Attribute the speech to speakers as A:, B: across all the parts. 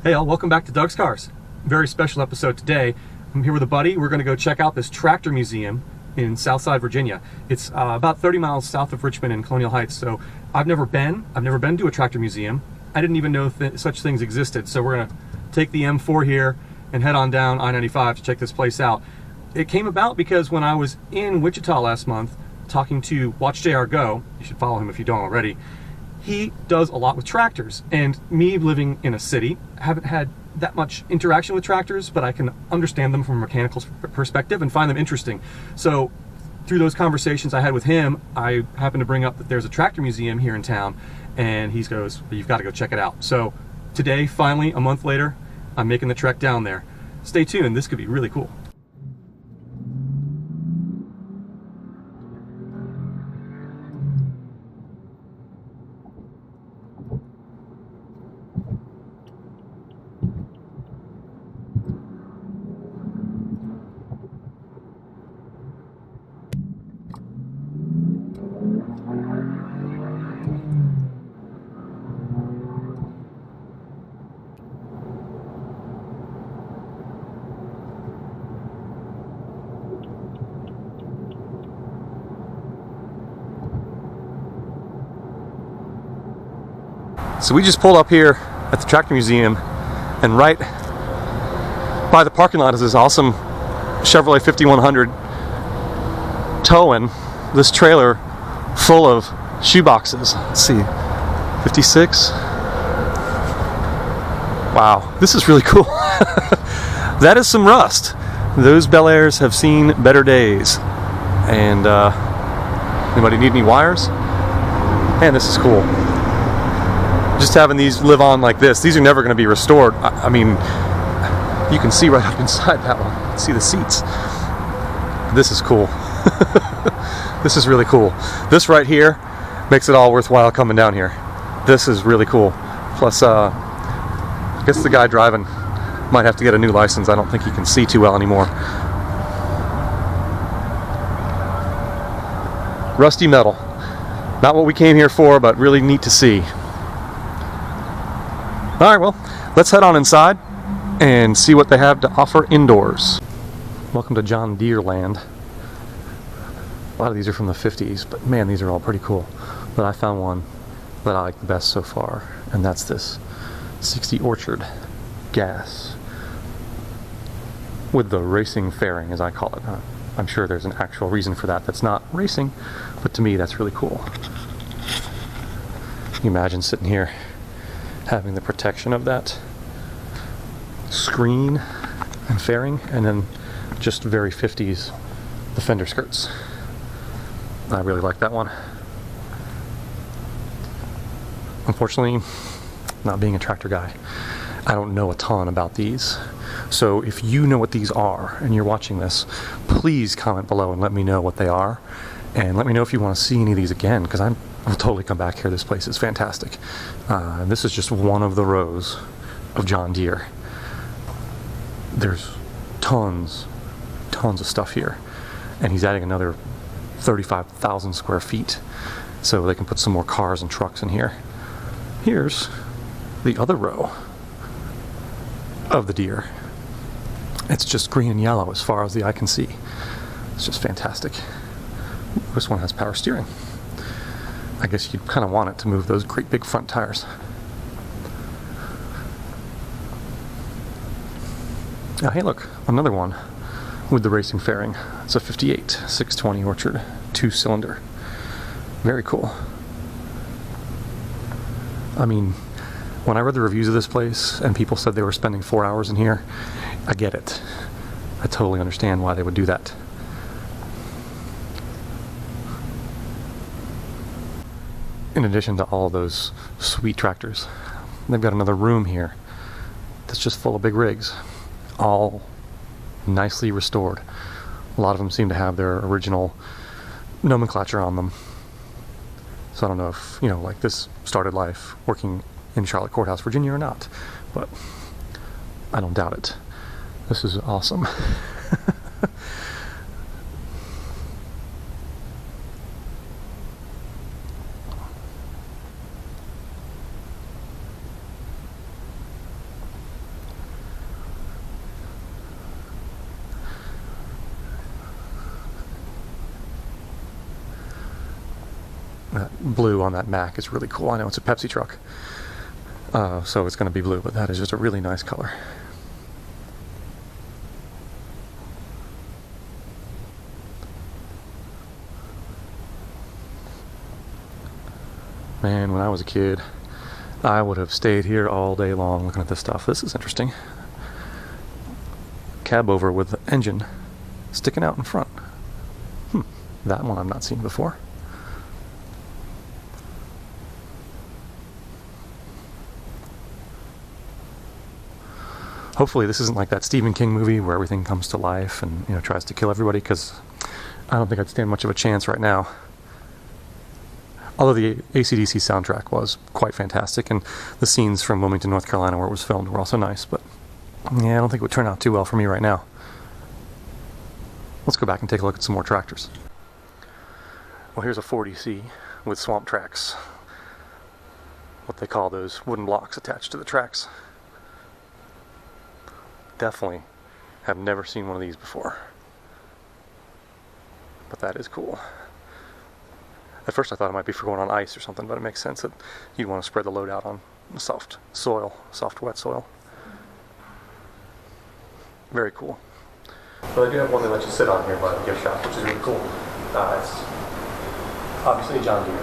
A: Hey all, welcome back to Doug's Cars. Very special episode today. I'm here with a buddy. We're going to go check out this tractor museum in Southside, Virginia. It's about 30 miles south of Richmond in Colonial Heights. So I've never been to a tractor museum. I didn't even know such things existed. So we're going to take the M4 here and head on down I-95 to check this place out. It came about because when I was in Wichita last month talking to WatchJRGo, you should follow him if you don't already, he does a lot with tractors, and me living in a city, haven't had that much interaction with tractors, but I can understand them from a mechanical perspective and find them interesting. So through those conversations I had with him, I happened to bring up that there's a tractor museum here in town, and he goes, you've got to go check it out. So today, finally, a month later, I'm making the trek down there. Stay tuned, this could be really cool. So we just pulled up here at the tractor museum, and right by the parking lot is this awesome Chevrolet 5100 towing this trailer full of shoe boxes. Let's see, 56. Wow, this is really cool. That is some rust. Those Bel Airs have seen better days. And anybody need any wires? Man, this is cool. Just having these live on like this, these are never going to be restored. I mean, you can see right up inside that one. See the seats. This is cool. This is really cool. This right here makes it all worthwhile coming down here. This is really cool. Plus, I guess the guy driving might have to get a new license. I don't think he can see too well anymore. Rusty metal. Not what we came here for, but really neat to see. Alright, well, let's head on inside and see what they have to offer indoors. Welcome to John Deere land. A lot of these are from the 50s, but man, these are all pretty cool. But I found one that I like the best so far, and that's this 60 Orchard gas with the racing fairing, as I call it. I'm sure there's an actual reason for that that's not racing, but to me that's really cool. Can you imagine sitting here having the protection of that screen and fairing, and then just very 50s the fender skirts. I really like that one. Unfortunately, not being a tractor guy, I don't know a ton about these. So if you know what these are and you're watching this, please comment below and let me know what they are, and let me know if you want to see any of these again, because I'll totally come back here. This place is fantastic. This is just one of the rows of John Deere. There's tons of stuff here, and he's adding another 35,000 square feet so they can put some more cars and trucks in here. Here's the other row of the Deere. It's just green and yellow as far as the eye can see. It's just fantastic. This one has power steering. I guess you'd kind of want it to move those great big front tires. Oh, hey look, another one with the racing fairing. It's a 58 620 Orchard 2-cylinder. Very cool. I mean, when I read the reviews of this place and people said they were spending 4 hours in here, I get it. I totally understand why they would do that. In addition to all those sweet tractors, they've got another room here that's just full of big rigs, all nicely restored. A lot of them seem to have their original nomenclature on them. So I don't know if, you know, like this started life working in Charlotte Courthouse, Virginia or not, but I don't doubt it. This is awesome. blue on that Mac is really cool. I know it's a Pepsi truck, so it's going to be blue, but that is just a really nice color. Man, when I was a kid, I would have stayed here all day long looking at this stuff. This is interesting. Cab over with the engine sticking out in front. That one I've not seen before. Hopefully this isn't like that Stephen King movie where everything comes to life and, you know, tries to kill everybody, because I don't think I'd stand much of a chance right now. Although the AC/DC soundtrack was quite fantastic, and the scenes from Wilmington, North Carolina where it was filmed were also nice, but yeah, I don't think it would turn out too well for me right now. Let's go back and take a look at some more tractors. Well, here's a 40C with swamp tracks. What they call those wooden blocks attached to the tracks. Definitely have never seen one of these before. But that is cool. At first I thought it might be for going on ice or something, but it makes sense that you'd want to spread the load out on soft soil, soft wet soil. Very cool. But I do have one that lets you sit on here by the gift shop, which is really cool. It's obviously a John Deere.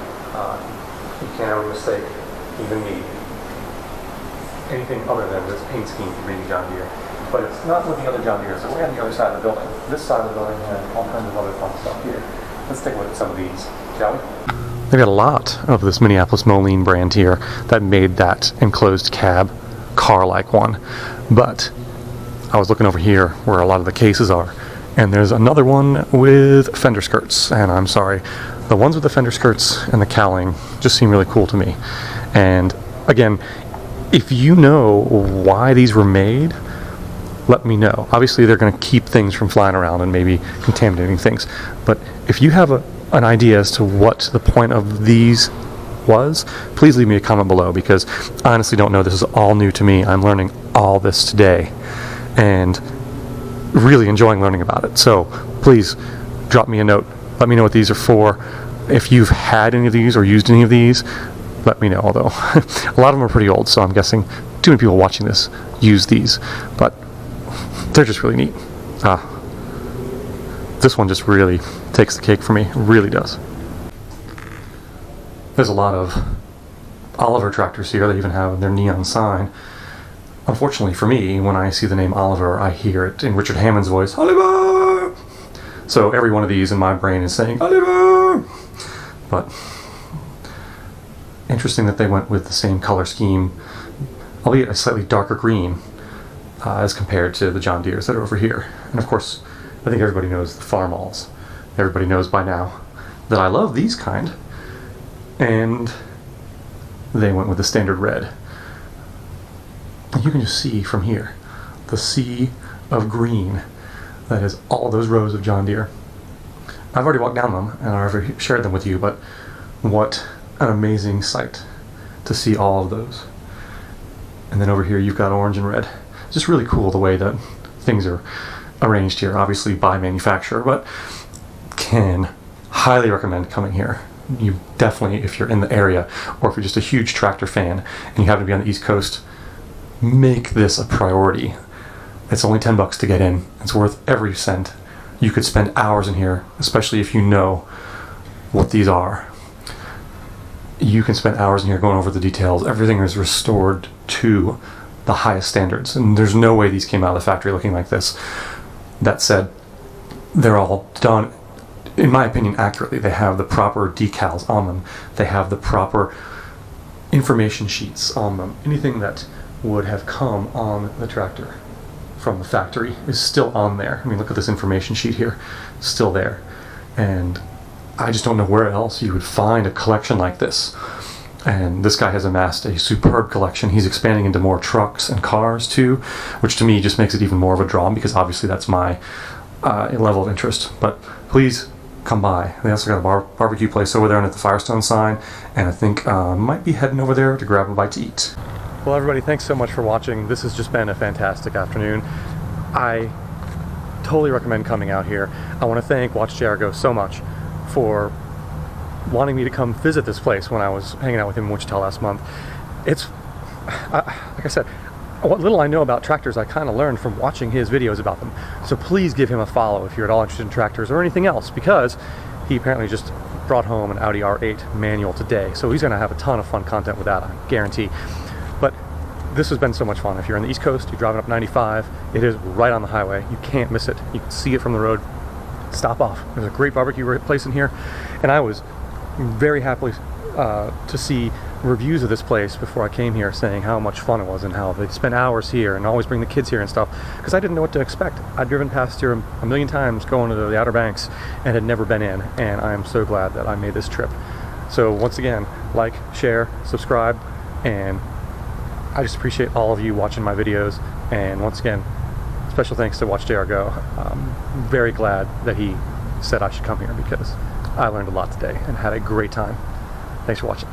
A: You can't ever mistake, even me, anything other than this paint scheme for being John Deere. But it's not with the other John Deeres. So we're on the other side of the building. This side of the building has all kinds of other fun stuff here. Let's take a look at some of these, shall we? They've got a lot of this Minneapolis Moline brand here that made that enclosed cab car-like one. But I was looking over here where a lot of the cases are, and there's another one with fender skirts, and I'm sorry, the ones with the fender skirts and the cowling just seem really cool to me. And again, if you know why these were made, let me know. Obviously they're going to keep things from flying around and maybe contaminating things, but if you have an idea as to what the point of these was, please leave me a comment below, because I honestly don't know. This is all new to me. I'm learning all this today and really enjoying learning about it. So please drop me a note. Let me know what these are for. If you've had any of these or used any of these, let me know. Although a lot of them are pretty old, so I'm guessing too many people watching this use these, but they're just really neat. This one just really takes the cake for me. It really does. There's a lot of Oliver tractors here. They even have their neon sign. Unfortunately for me, when I see the name Oliver, I hear it in Richard Hammond's voice, Oliver! So every one of these in my brain is saying, Oliver! But interesting that they went with the same color scheme, albeit a slightly darker green, as compared to the John Deeres that are over here. And of course, I think everybody knows the Farmalls. Everybody knows by now that I love these kind, and they went with the standard red. You can just see from here the sea of green that is all those rows of John Deere. I've already walked down them and I've already shared them with you, but what an amazing sight to see all of those. And then over here you've got orange and red. It's just really cool the way that things are arranged here, obviously by manufacturer, but can highly recommend coming here. You definitely, if you're in the area, or if you're just a huge tractor fan and you happen to be on the East Coast, make this a priority. It's only $10 to get in. It's worth every cent. You could spend hours in here, especially if you know what these are. You can spend hours in here going over the details. Everything is restored to the highest standards, and there's no way these came out of the factory looking like this. That said, they're all done, in my opinion, accurately. They have the proper decals on them. They have the proper information sheets on them. Anything that would have come on the tractor from the factory is still on there. I mean, look at this information sheet here, still there. And I just don't know where else you would find a collection like this. And this guy has amassed a superb collection. He's expanding into more trucks and cars too, which to me just makes it even more of a draw, because obviously that's my level of interest. But please come by. They also got a barbecue place over there at the Firestone sign, and I think might be heading over there to grab a bite to eat. Well, everybody, thanks so much for watching. This has just been a fantastic afternoon. I totally recommend coming out here. I want to thank WatchJRGo so much for wanting me to come visit this place when I was hanging out with him in Wichita last month. It's, like I said, what little I know about tractors I kind of learned from watching his videos about them. So please give him a follow if you're at all interested in tractors or anything else, because he apparently just brought home an Audi R8 manual today. So he's going to have a ton of fun content with that, I guarantee. But this has been so much fun. If you're on the East Coast, you're driving up 95, it is right on the highway. You can't miss it. You can see it from the road. Stop off. There's a great barbecue place in here, and I was very happy to see reviews of this place before I came here saying how much fun it was and how they'd spend hours here and always bring the kids here and stuff, because I didn't know what to expect. I'd driven past here a million times going to the Outer Banks and had never been in, and I am so glad that I made this trip. So once again, like, share, subscribe, and I just appreciate all of you watching my videos. And once again, special thanks to WatchJRGo. I'm very glad that he said I should come here, because I learned a lot today and had a great time. Thanks for watching.